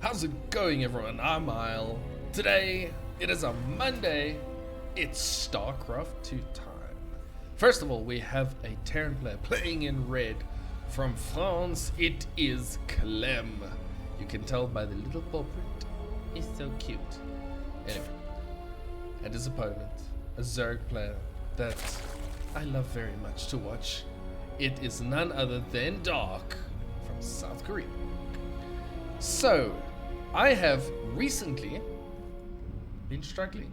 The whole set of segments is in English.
How's it going, everyone? I'm Isle. Today, it is a Monday. It's StarCraft 2 time. First of all, we have a Terran player playing in red. From France, it is Clem. You can tell by the little paw print. He's so cute. Anyway, and his opponent, a Zerg player that I love very much to watch. It is none other than Dark from South Korea. So, I have recently been struggling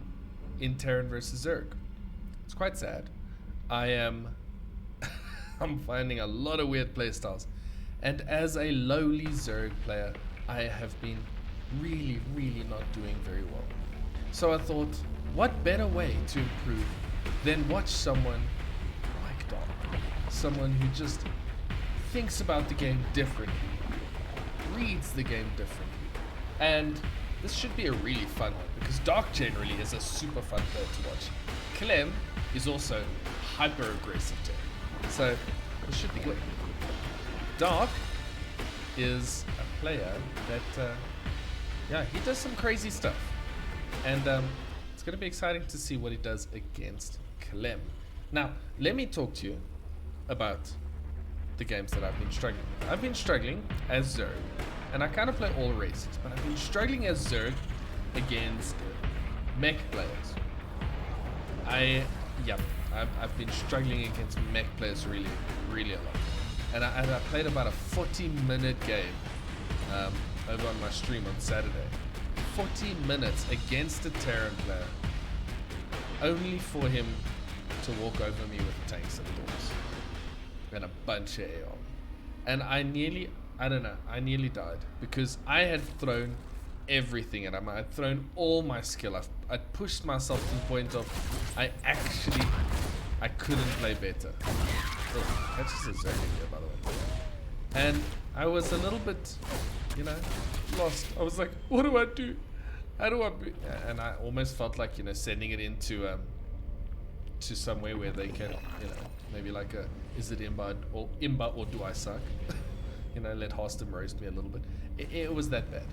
in Terran versus Zerg. It's quite sad. I'm finding a lot of weird playstyles. And as a lowly Zerg player, I have been really not doing very well. So I thought, what better way to improve than watch someone like Dark? Someone who just thinks about the game differently, reads the game differently. And this should be a really fun one because Dark generally is a super fun player to watch. Clem is also hyper aggressive too. So this should be good. Dark is a player that, he does some crazy stuff. And it's going to be exciting to see what he does against Clem. Now, let me talk to you about the games that I've been struggling with. I've been struggling as Zerg, and I kind of play all races, but I've been struggling as Zerg against mech players. I've been struggling against mech players really a lot. And I played about a 40-minute game over on my stream on Saturday. 40 minutes against a Terran player, only for him to walk over me with tanks and doors and a bunch of AR. And I nearly died because I had thrown everything at him. I'd thrown all my skill. I'd pushed myself to the point of I couldn't play better. Oh, that's just a Zerg here, by the way. And I was a little bit, lost. I was like, what do I do? How do I be? And I almost felt like, sending it into to somewhere where they can, maybe like a, is it Imba or do I suck? Let Harston roast me a little bit. It was that bad.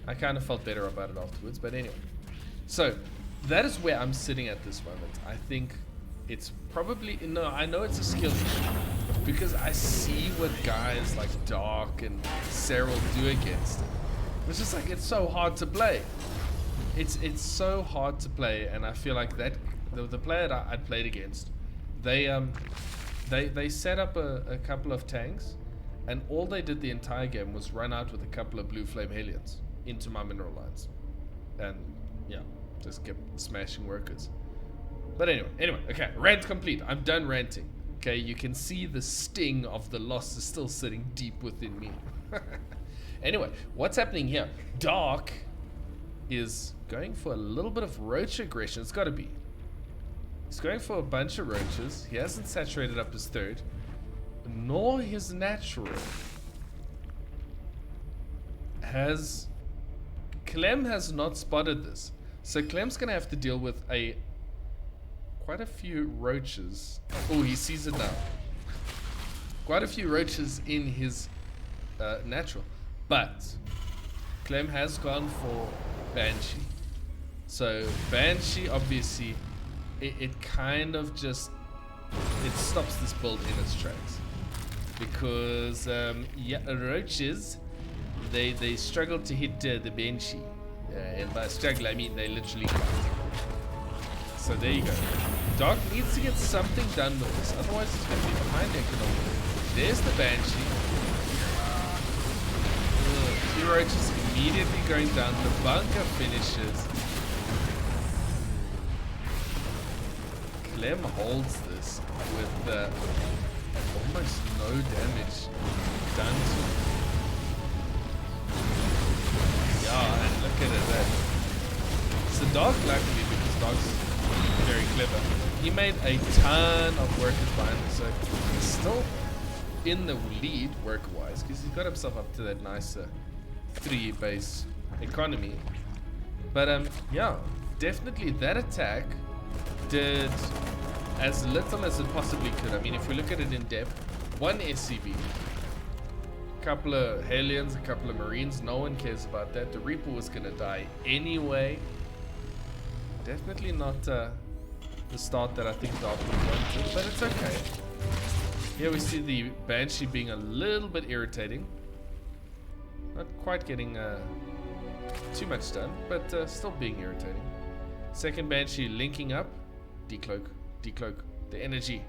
I kind of felt better about it afterwards, but anyway. So, that is where I'm sitting at this moment. I think it's probably, I know it's a skill issue, because I see what guys like Dark and Cyril do against it. It's just like, it's so hard to play. It's so hard to play, and I feel like that the player that I played against, they set up a couple of tanks, and all they did the entire game was run out with a couple of blue flame Hellions into my mineral lines, and just kept smashing workers. But anyway, okay, rant complete. I'm done ranting. Okay, you can see the sting of the loss is still sitting deep within me. Anyway, what's happening here? Dark is going for a little bit of roach aggression. It's got to be. He's going for a bunch of roaches. He hasn't saturated up his third, nor his natural. Clem has not spotted this. So Clem's going to have to deal with quite a few roaches. Oh, he sees it now. Quite a few roaches in his natural. But Clem has gone for Banshee. So Banshee, obviously, it kind of just, it stops this build in its tracks. Because, roaches, they struggle to hit the Banshee. And by struggle, I mean they literally can't. So there you go. Dark needs to get something done with this, otherwise it's going to be behind economic. There's the Banshee. Two roaches immediately going down. The bunker finishes. Clem holds this with almost no damage done to him. Yeah, and look at it. So Dark, luckily, because Dark's very clever, he made a ton of workers behind him, so he's still in the lead work-wise because he's got himself up to that nice 3 base economy. But definitely that attack did as little as it possibly could. I mean, if we look at it in depth, one SCV couple of Hellions, a couple of Marines. No one cares about that. The Reaper was gonna die anyway. Definitely not the start that I think Dark wanted, but it's okay. Here we see the Banshee being a little bit irritating. Not quite getting too much done, but still being irritating. Second Banshee linking up. Decloak, decloak, the energy.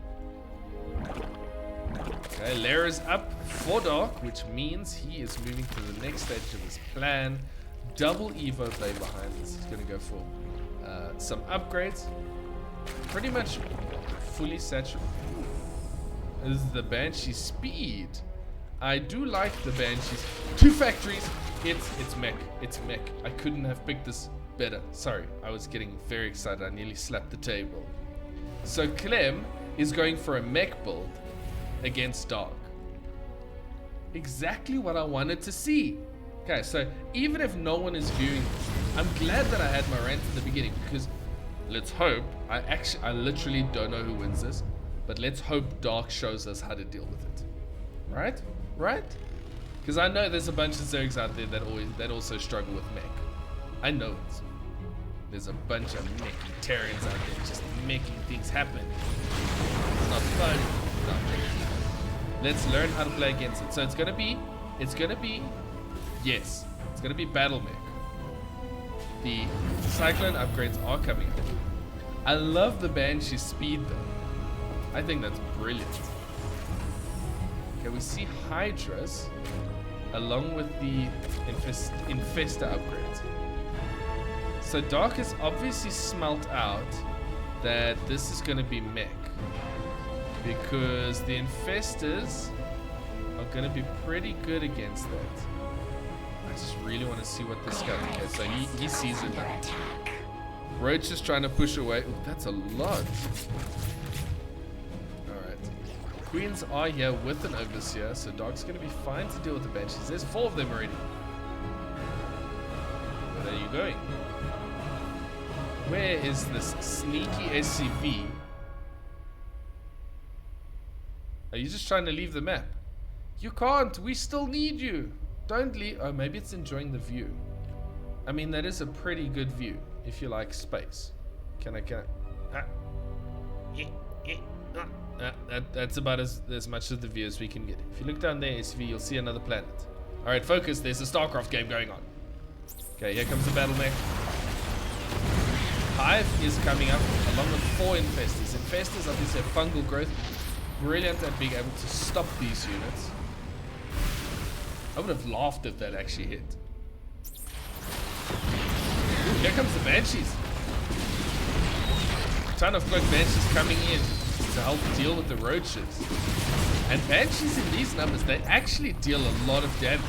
Okay, Lair is up for Dark, which means he is moving to the next stage of his plan. Double Evo play behind this. He's going to go for some upgrades. Pretty much fully saturated. This is the Banshee speed. I do like the Banshees. 2 factories. It's mech. It's mech. I couldn't have picked this better. Sorry, I was getting very excited. I nearly slapped the table. So Clem is going for a mech build against Dark. Exactly what I wanted to see. Okay, so even if no one is viewing this, I'm glad that I had my rant in the beginning, because let's hope, I literally don't know who wins this, but let's hope Dark shows us how to deal with it. Right? Right? Because I know there's a bunch of Zergs out there that also struggle with mech. I know it. There's a bunch of mechitarians out there just making things happen. It's not fun. It's not fun. Let's learn how to play against it. So it's gonna be battle mech. The Cyclone upgrades are coming up. I love the Banshee speed though. I think that's brilliant. Okay, we see Hydras along with the Infesta upgrades. So Dark has obviously smelt out that this is going to be mech, because the Infestors are going to be pretty good against that. I just really want to see what this guy. Okay, so he sees it now. Roach is trying to push away. Ooh, that's a lot. Alright. Queens are here with an Overseer, so Dark's going to be fine to deal with the Banshees. There's 4 of them already. Where are you going? Where is this sneaky SCV? Are you just trying to leave the map? You can't. We still need you. Don't leave. Oh, maybe it's enjoying the view. I mean, that is a pretty good view if you like space. Can I? That's about as much of the view as we can get. If you look down there, SCV, you'll see another planet. All right, focus. There's a StarCraft game going on. Okay, here comes the battle mech. Hive is coming up along with 4 Infestors. Infestors obviously have fungal growth. Brilliant at being able to stop these units. I would have laughed if that actually hit. Ooh, here comes the Banshees. Ton of Cloak Banshees coming in to help deal with the Roaches. And Banshees in these numbers, they actually deal a lot of damage.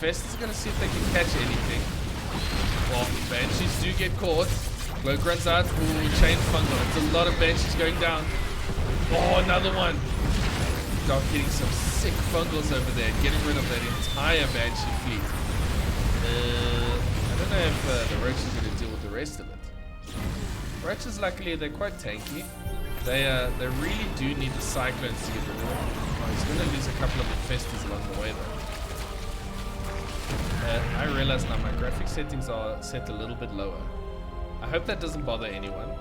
Infestors are going to see if they can catch anything. Well, Banshees do get caught. Cloak runs out. Ooh, chain fungal. It's a lot of Banshees going down. Oh, another one. Dark getting some sick fungals over there. Getting rid of that entire Banshee fleet. I don't know if the Roach is going to deal with the rest of it. Roaches, luckily, they're quite tanky. They really do need the Cyclones to get rid of them. Oh, he's going to lose a couple of Infestors along the way, though. I realize now my graphic settings are set a little bit lower. I hope that doesn't bother anyone.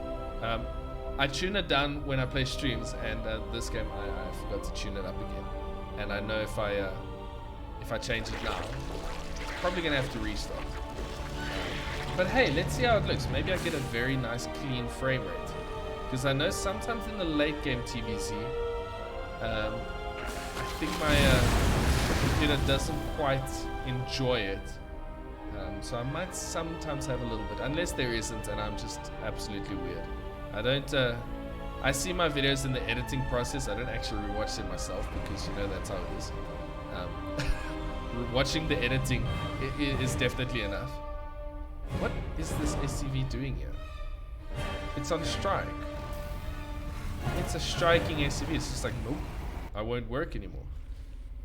I tune it down when I play streams, and this game I forgot to tune it up again. And I know if I change it now, probably gonna have to restart. But hey, let's see how it looks. Maybe I get a very nice clean frame rate, because I know sometimes in the late game TVZ, I think my computer doesn't quite enjoy it, so I might sometimes have a little bit, unless there isn't and I'm just absolutely weird. I see my videos in the editing process. I don't actually rewatch them myself, because you know that's how it is. Watching the editing is definitely enough. What is this SCV doing here? It's on strike. It's a striking SCV. It's just like, nope, I won't work anymore.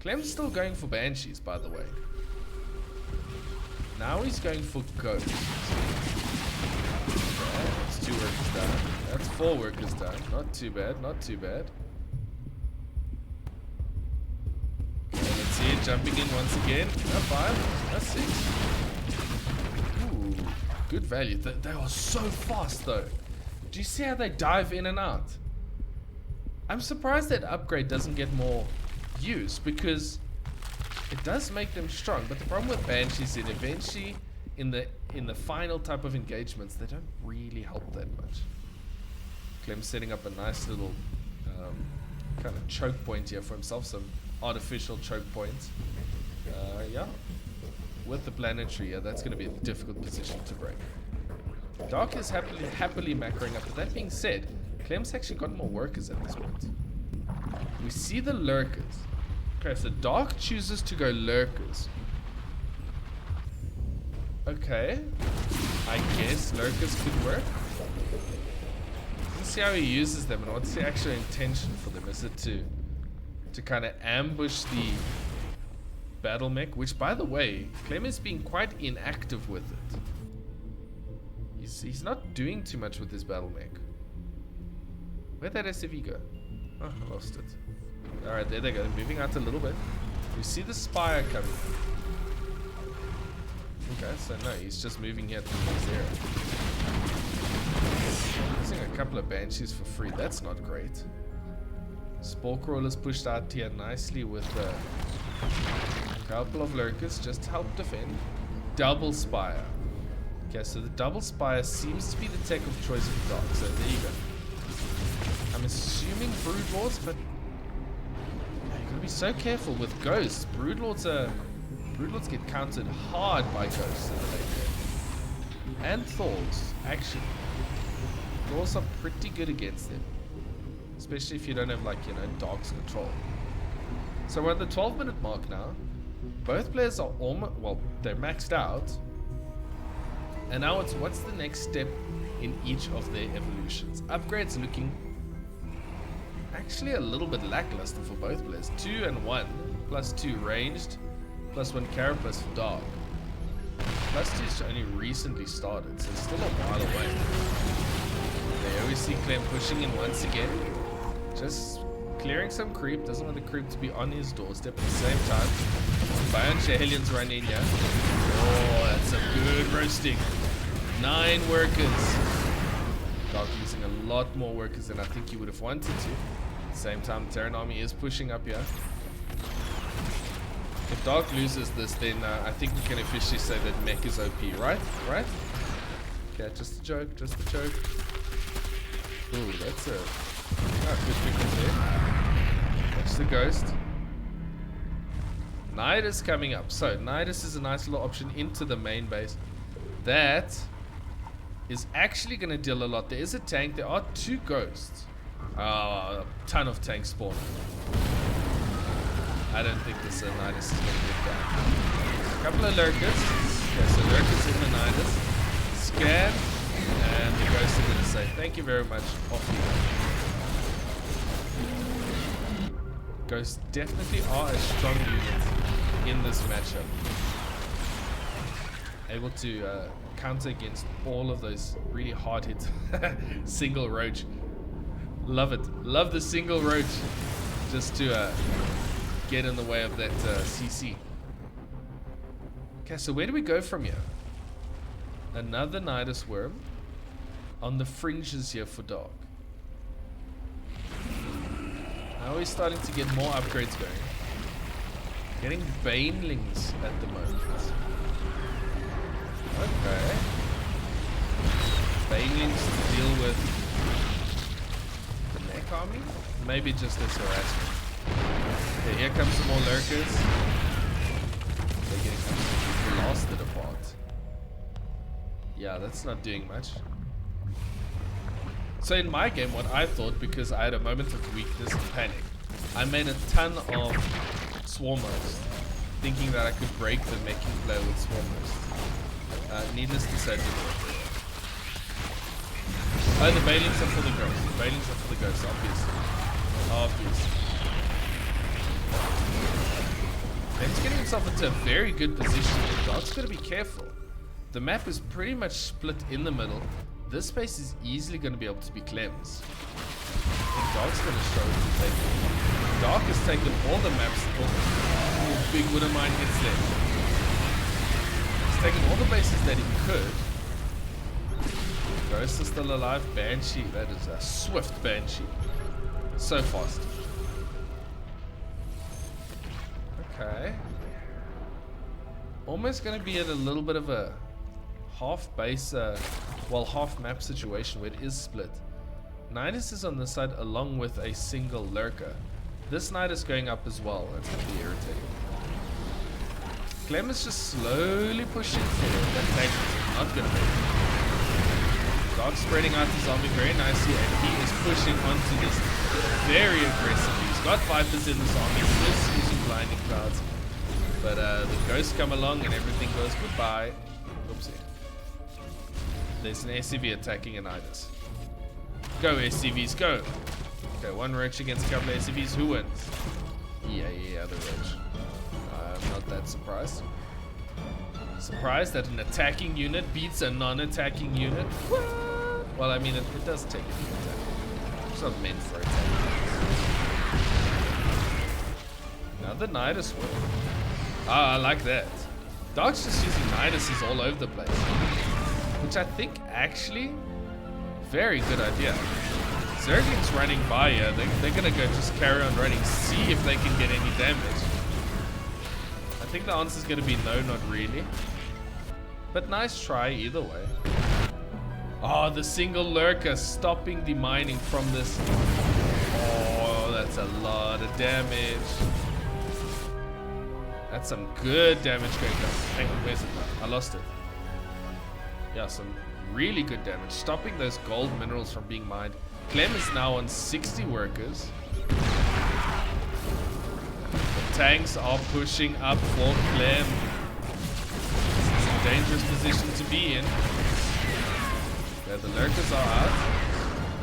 Clem's still going for Banshees, by the way. Now he's going for Ghosts. Okay, that's 2 workers down. That's 4 workers down. Not too bad, not too bad. Okay, let's see. jumping in once again. A 5, a 6. Ooh, good value. They are so fast though. Do you see how they dive in and out? I'm surprised that upgrade doesn't get more use because it does make them strong. But the problem with Banshees is eventually in the final type of engagements, they don't really help that much. Clem's setting up a nice little kind of choke point here for himself, some artificial choke points. Yeah, with the planetary, yeah, that's going to be a difficult position to break. Dark is happily macroing up. But that being said, Clem's actually got more workers at this point. We see the lurkers. Okay, so Dark chooses to go lurkers. Okay, I guess lurkers could work. Let's see how he uses them and what's the actual intention for them. Is it to kind of ambush the battle mech? Which, by the way, Clem is being quite inactive with it. He's not doing too much with his battle mech. Where'd that SCV go? Oh, I lost it. Alright, there they go. They're moving out a little bit. We see the spire coming. Okay, so no, he's just moving here to the next area. Using a couple of banshees for free. That's not great. Spore crawlers pushed out here nicely with a couple of lurkers just to help defend. Double spire. Okay, so the double spire seems to be the tech of choice of Dark. So there you go. I'm assuming Broodlords, but you gotta be so careful with ghosts. Broodlords get countered hard by ghosts in the late game. And Thors, actually. Thors are pretty good against them. Especially if you don't have, like, you know, Dark's control. So we're at the 12-minute mark now. Both players are almost, well, they're maxed out. And now it's what's the next step in each of their evolutions. Upgrades looking actually a little bit lackluster for both players. 2 and 1, plus 2 ranged, plus 1 carapace for Dark. Plus 2's only recently started, so it's still a while away. There we see Clem pushing in once again. Just clearing some creep, doesn't want the creep to be on his doorstep at the same time. Bunch of Hellions running in here. Oh, that's some good roasting. 9 workers. Dark using a lot more workers than I think he would have wanted to. At the same time, the Terran army is pushing up here. If Dark loses this, then I think we can officially say that mech is OP, right? Right? Okay, just a joke, just a joke. Ooh, that's a good pickle there. That's the ghost. Nidus coming up. So Nidus is a nice little option into the main base. That is actually going to deal a lot. There is a tank. There are 2 ghosts. A ton of tanks spawning. I don't think this Nidus is going to get down. A couple of lurkers. Okay, so lurkers in the Nidus. Scan. And the ghosts are going to say, thank you very much. Off you go. Ghosts definitely are a strong unit in this matchup. Able to counter against all of those really hard hits. Single roach. Love it. Love the single roach. Just to get in the way of that CC. Okay, so where do we go from here? Another Nidus worm on the fringes here for Dark. Now we're starting to get more upgrades going. Getting Banelings at the moment. Okay. Banelings to deal with the mech army? Maybe just as harassment. Okay, here comes some more lurkers. They're getting completely blasted apart. Yeah, that's not doing much. So in my game, what I thought, because I had a moment of weakness and panic, I made a ton of Swarmers, thinking that I could break the meching player with Swarmers. Needless to say, it didn't work. Oh, the Banelings are for the ghosts. The Banelings are for the ghosts, obviously. Obviously. He's getting himself into a very good position. Dark's got to be careful. The map is pretty much split in the middle. This space is easily going to be able to be Clem's. I think Dark's going to show it to take it. Dark has taken all the maps. big Widow Mine hits there. He's taking all the bases that he could. Ghost is still alive. Banshee, that is a swift Banshee. So fast. Okay. Almost going to be at a little bit of a half base, well, half map situation where it is split. Nidus is on this side along with a single lurker. This Knight is going up as well. That's going to be irritating. Clem is just slowly pushing forward. That tank is not going to make it. Dark spreading out his army very nicely, and he is pushing onto this very aggressively. He's got Vipers in this army. He is using blinding clouds. But the ghosts come along and everything goes goodbye. Oopsie. There's an SCV attacking an Nidus. Go SCVs, go! Okay, one Roach against a couple of SCVs. Who wins? Yeah, the Roach. I'm not that surprised. Surprised that an attacking unit beats a non-attacking unit? What? Well, I mean, it does take it to attack. It's not meant for attack. Another Nidus win. Ah, I like that. Dark's just using Niduses all over the place. Which I think actually, very good idea. Zergling's running by here. They're gonna go just carry on running, see if they can get any damage. I think the answer is gonna be no, not really. But nice try either way. Oh, the single lurker stopping the mining from this. Oh, that's a lot of damage. That's some good damage going down. Hang on, where's it now? I lost it. Yeah, some really good damage. Stopping those gold minerals from being mined. Clem is now on 60 workers. The tanks are pushing up for Clem. It's a dangerous position to be in. Yeah, the lurkers are out.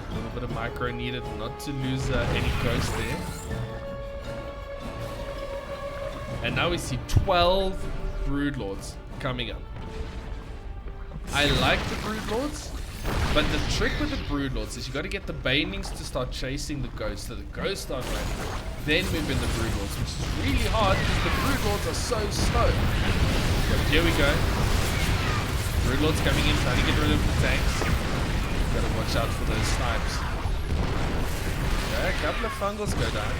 A little bit of micro needed not to lose any ghost there. And now we see 12 Broodlords coming up. I like the Broodlords, but the trick with the Broodlords is you got to get the Banelings to start chasing the ghosts, so the ghosts start running. Then move in the Broodlords, which is really hard because the Broodlords are so slow. But here we go. Broodlords coming in, trying to get rid of the tanks. Gotta watch out for those snipes. Okay, a couple of fungals go down.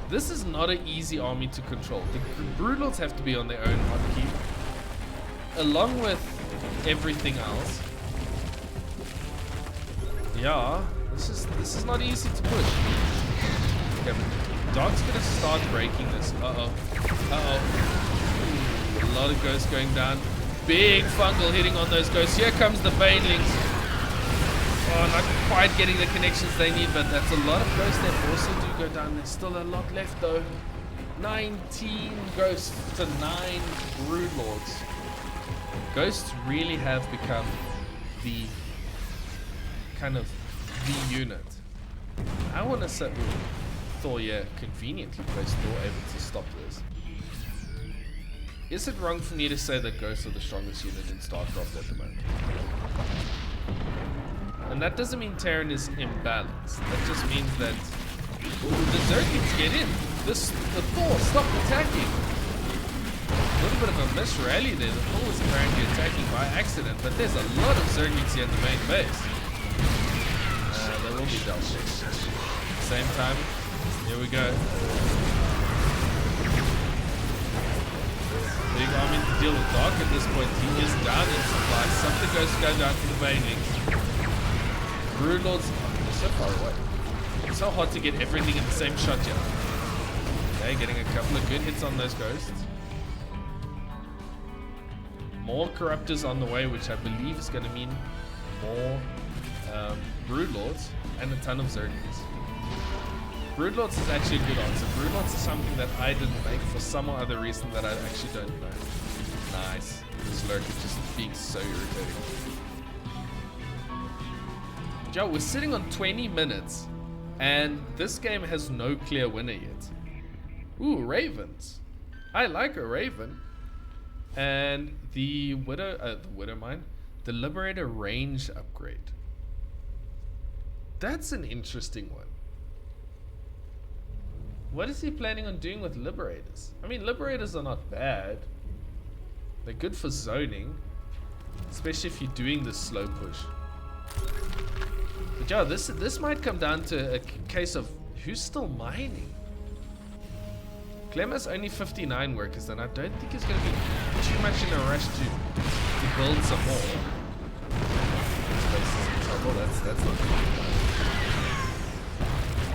This is not an easy army to control. The Broodlords have to be on their own hotkey, along with everything else. Yeah, this is not easy to push. Okay, but Dark's gonna start breaking this. A lot of ghosts going down. Big fungal hitting on those ghosts. Here comes the Banelings. Oh, not quite getting the connections they need, but that's a lot of ghosts that also do go down. There's still a lot left though. 19 ghosts to 9 Broodlords. Ghosts really have become the kind of the unit. I want to say Thor, yeah, conveniently placed Thor able to stop this. Is it wrong for me to say that ghosts are the strongest unit in StarCraft at the moment? And that doesn't mean Terran is imbalanced. That just means that the Zerglings get in. The Thor stopped attacking. A little bit of a misrally there. The Thor was apparently attacking by accident, but there's a lot of Zerglings here in the main base. They will be dealt with. Same time, here we go. Big army to deal with Dark at this point. He is down in supply. Something goes to go down to the Banelings. Broodlords are so far away. It's so hard to get everything in the same shot here. Okay, getting a couple of good hits on those ghosts. More Corruptors on the way, which I believe is going to mean more Broodlords and a ton of Zerglings. Broodlords is actually a good answer. Broodlords is something that I didn't make for some or other reason that I actually don't know. Nice. This lurk is just being so irritating. Joe, we're sitting on 20 minutes and this game has no clear winner yet. Ooh, Ravens. I like a Raven. And the Widow Mine, the Liberator range upgrade. That's an interesting one. What is he planning on doing with Liberators? I mean, Liberators are not bad. They're good for zoning. Especially if you're doing this slow push. But yeah, this might come down to a case of who's still mining. Clem has only 59 workers, and I don't think he's going to be too much in a rush to build some more. That's not good.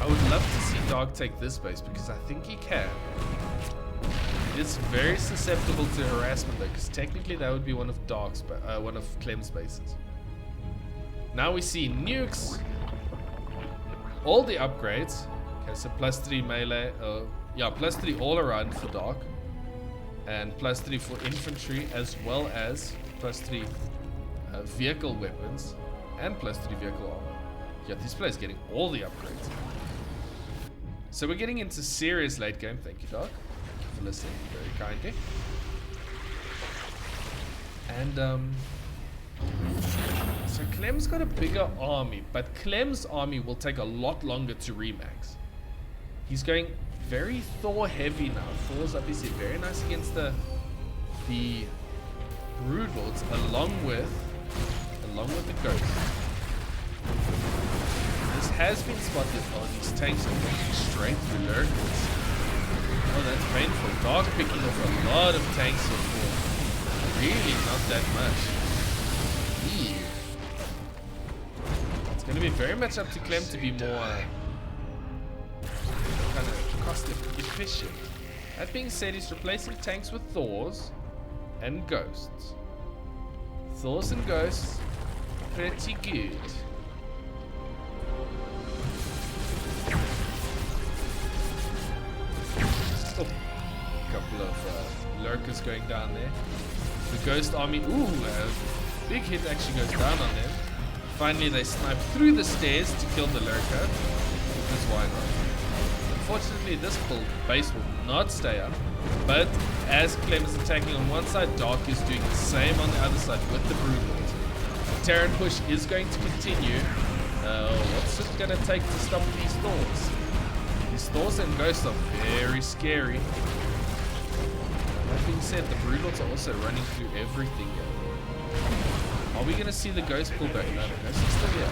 I would love to see Dark take this base because I think he can. It's very susceptible to harassment though, because technically that would be one of one of Clem's bases. Now we see nukes, all the upgrades. Okay, so +3 melee, yeah, +3 all around for Dark, and +3 for infantry, as well as +3 vehicle weapons and +3 vehicle armor. Yeah, this player's getting all the upgrades. So we're getting into serious late game. Thank you, Dark, for listening very kindly. And so Clem's got a bigger army, but Clem's army will take a lot longer to remax. He's going very Thor heavy now. Thor's obviously very nice against the Broodlords, along with the Ghosts. This has been spotted. Oh, these tanks are going straight through lurkers. Oh, that's painful. Dark picking off a lot of tanks so far. Really not that much. Ew. It's going to be very much up to Clem to be more kind of cost efficient. That being said, he's replacing tanks with Thors and Ghosts. Thors and Ghosts, pretty good. Oh, couple of lurkers going down there. The Ghost army, ooh, a big hit actually goes down on them. Finally, they snipe through the stairs to kill the lurker, because why not? Unfortunately, this base will not stay up, but as Clem is attacking on one side, Dark is doing the same on the other side with the Broodlords. Terran push is going to continue. What's it going to take to stop these Thors? These Thors and Ghosts are very scary. That being said, the Broodlords are also running through everything here. Are we going to see the Ghost pull back? No, the Ghost is still here.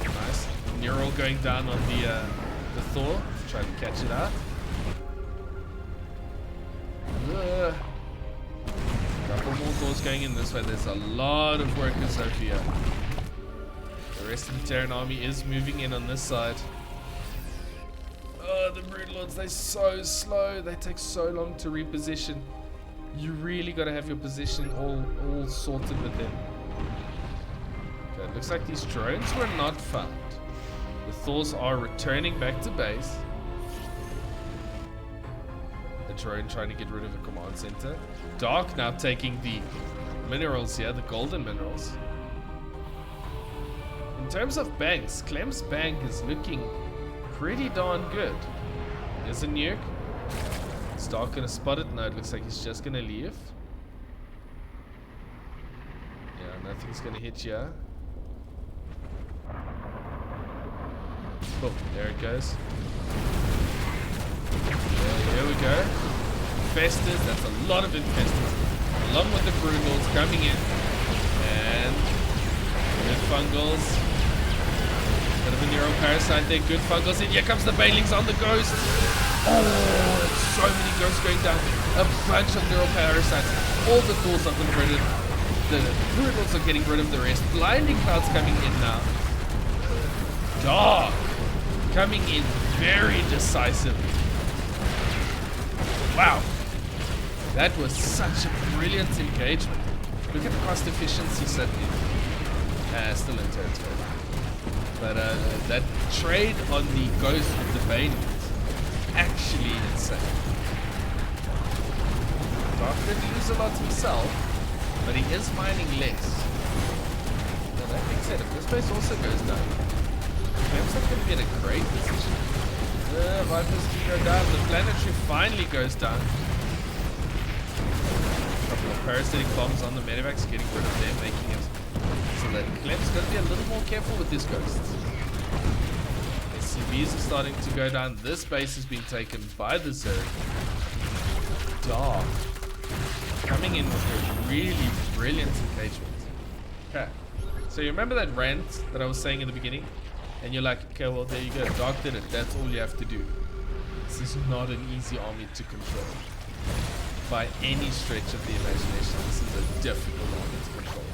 Nice. Neural going down on the Thor, trying to catch it out. Couple more Thors going in this way. There's a lot of workers over here. The rest of the Terran army is moving in on this side. Oh, the Broodlords, they're so slow. They take so long to reposition. You really got to have your position all sorted with them. Okay, it looks like these drones were not found. The Thors are returning back to base. The drone trying to get rid of a command center. Dark now taking the minerals here, the golden minerals. In terms of banks, Clem's bank is looking pretty darn good. There's a nuke. Is Dark gonna spot it? No, it looks like he's just gonna leave. Yeah, nothing's gonna hit you. Oh, there it goes. Here we go. Infestors, that's a lot of infestors. Along with the Broodlords coming in. And good fungals. Bit of a neural parasite there, good fungals in. Here comes the Banelings on the Ghost. Oh, so many Ghosts going down. A bunch of neural parasites. All the Thors are converted. The Broodlords are getting rid of the rest. Blinding Clouds coming in now. Dark coming in very decisively. Wow. That was such a brilliant engagement. Look at the cost efficiency set in. Still in territory. But that trade on the Ghost with the Banelings is actually insane. Dark didn't lose a lot himself, but he is mining less. Now that being said, if this base also goes down, Clem's not going to be in a great position. Vipers can go down. The planetary finally goes down. A couple of parasitic bombs on the medevacs, getting rid of them, making it so that Clem's going to be a little more careful with this Ghost. There's SCVs are starting to go down. This base is being taken by the Zerg. Dark coming in with a really brilliant engagement. Okay, so you remember that rant that I was saying in the beginning? And you're like, okay, well, there you go. Dark did it. That's all you have to do. This is not an easy army to control. By any stretch of the imagination, this is a difficult army to control.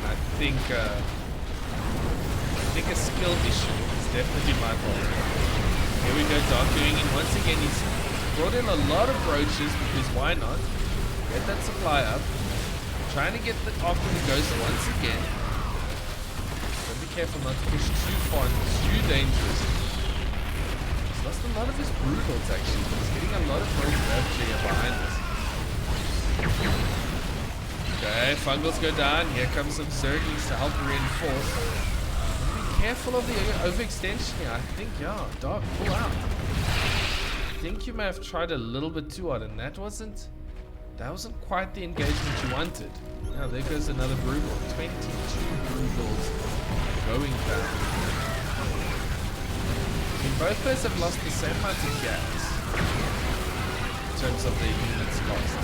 And I think a skill issue is definitely my fault. Here we go, Dark doing it once again. He's brought in a lot of roaches because why not? Get that supply up. Trying to get after the ghost once again. But be careful not to push too far. It's too dangerous. He's lost a lot of his brutals actually. He's getting a lot of roaches actually behind us. Okay, Fungals go down. Here comes some Zerglings to help reinforce. Be careful of the overextension here. I think, yeah, Dark, pull out. I think you may have tried a little bit too hard, and that wasn't quite the engagement you wanted. Now there goes another brutal. 22 brutals going down. I mean, both players have lost the same amount of gas in terms of their units lost.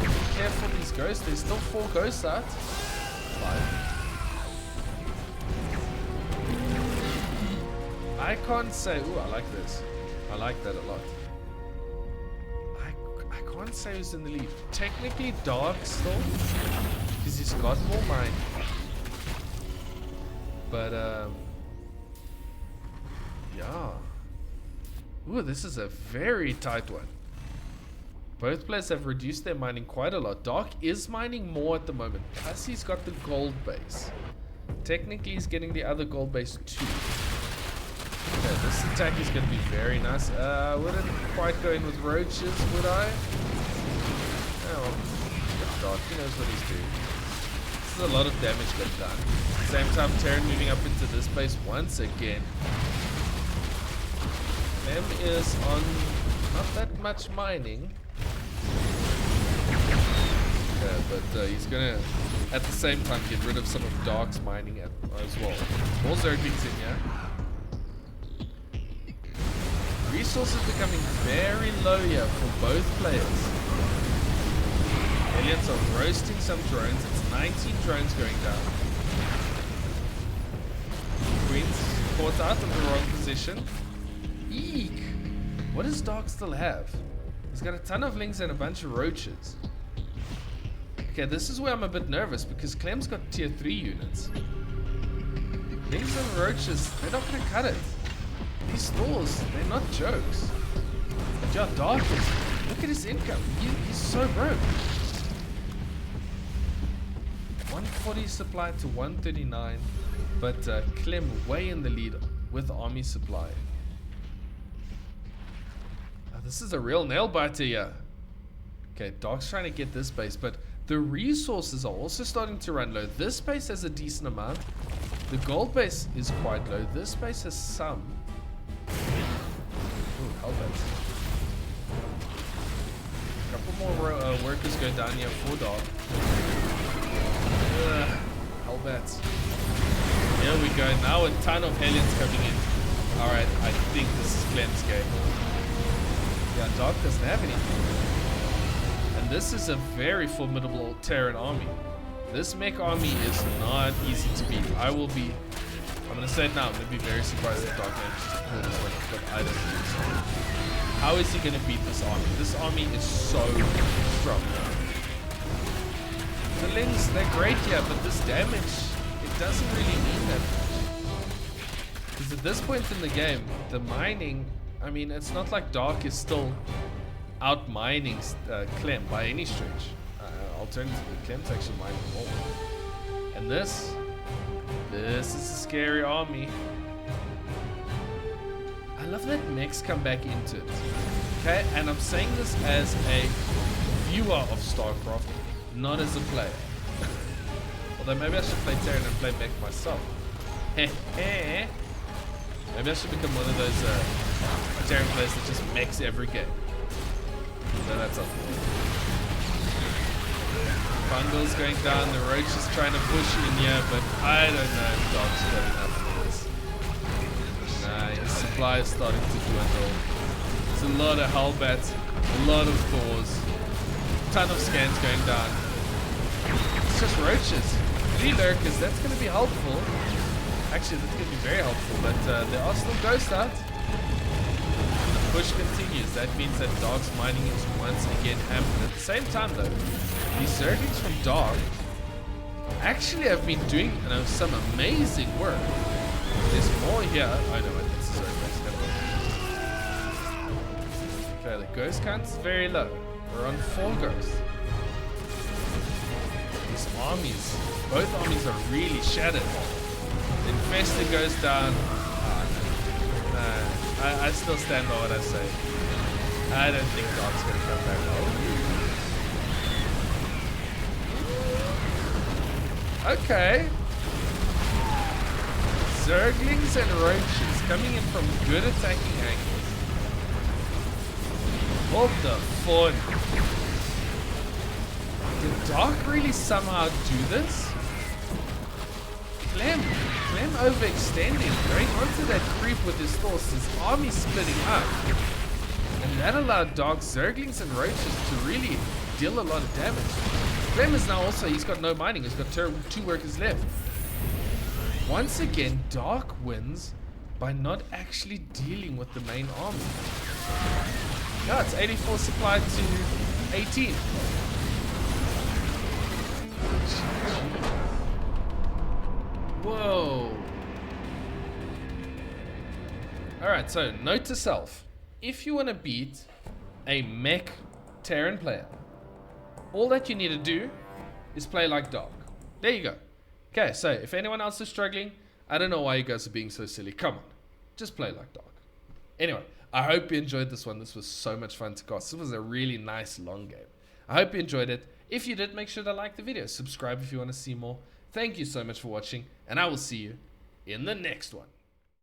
Be careful these ghosts. There's still 4 ghosts out. 5. I can't say. Ooh, I like this. I like that a lot. I can't say who's in the lead. Technically Dark still, because he's got more mine. But yeah. Ooh, this is a very tight one. Both players have reduced their mining quite a lot. Dark is mining more at the moment. Plus he's got the gold base. Technically he's getting the other gold base too. Okay, this attack is going to be very nice. I wouldn't quite go in with roaches, would I? Oh, Dark, he knows what he's doing. This is a lot of damage getting done. At the same time, Terran moving up into this base once again. Clem is on not that much mining. Okay, but he's going to, at the same time, get rid of some of Dark's mining as well. More Zerglings in here. Resources becoming very low here for both players. Aliens are roasting some drones. It's 19 drones going down. Queen's caught out of the wrong position. Eek! What does Dark still have? He's got a ton of lings and a bunch of roaches. Okay, this is where I'm a bit nervous because Clem's got tier 3 units. Lings and roaches, they're not going to cut it. These stores, they're not jokes. But yeah, Dark is, look at his income. He's so broke. 140 supply to 139, but Clem way in the lead with army supply. Now, this is a real nail biter here. Okay, Dark's trying to get this base, but the resources are also starting to run low. This base has a decent amount. The gold base is quite low. This base has some. Ooh, hellbats. A couple more workers go down here for Dark. Hellbats. Here we go. Now a ton of Hellions coming in. Alright, I think this is Clem's game. Yeah, Dark doesn't have anything. And this is a very formidable Terran army. This mech army is not easy to beat. I'm going to say it now. I'm going to be very surprised if Dark manages to pull this one off, but I don't think so. How is he going to beat this army? This army is so strong. The lings, they're great here, but this damage, it doesn't really mean that much. Because at this point in the game, the mining, I mean, it's not like Dark is still out mining Clem by any stretch. Alternatively, Clem's actually mining more. And this is a scary army. I love that mechs come back into it. Okay, and I'm saying this as a viewer of StarCraft, not as a player. Although maybe I should play Terran and play mech myself. Maybe I should become one of those Terran players that just mechs every game. So that's up. Bungle's going down, the Roach is trying to push in here, but I don't know if Dark's got enough for this. supply is starting to dwindle. There's a lot of Hellbats, a lot of Thors, a ton of scans going down. It's just roaches. 3 lurkers, that's going to be helpful. Actually, that's going to be very helpful, but there are still ghosts out. The push continues. That means that Dark's mining is once again hampered. At the same time, though, these Zerglings from Dark actually have been doing some amazing work. There's more here. Oh no, it's a Zerglings. Okay, the ghost count is very low. We're on 4 ghosts. These armies, both armies are really shattered. The Infestor goes down. I still stand by what I say. I don't think Dark's going to come back. Okay. Zerglings and roaches coming in from good attacking angles. What the fun? Did Dark really somehow do this? Clem overextending, going onto that creep with his thoughts, his army splitting up. And that allowed Dark's Zerglings and roaches to really deal a lot of damage. Clem is now also, he's got no mining, he's got 2 workers left. Once again, Dark wins by not actually dealing with the main army. Yeah, it's 84 supply to 18. Whoa. Alright, so note to self. If you want to beat a mech Terran player, all that you need to do is play like Dark. There you go. Okay, so if anyone else is struggling, I don't know why you guys are being so silly. Come on, just play like Dark. Anyway, I hope you enjoyed this one. This was so much fun to cast. This was a really nice long game. I hope you enjoyed it. If you did, make sure to like the video. Subscribe if you want to see more. Thank you so much for watching, and I will see you in the next one.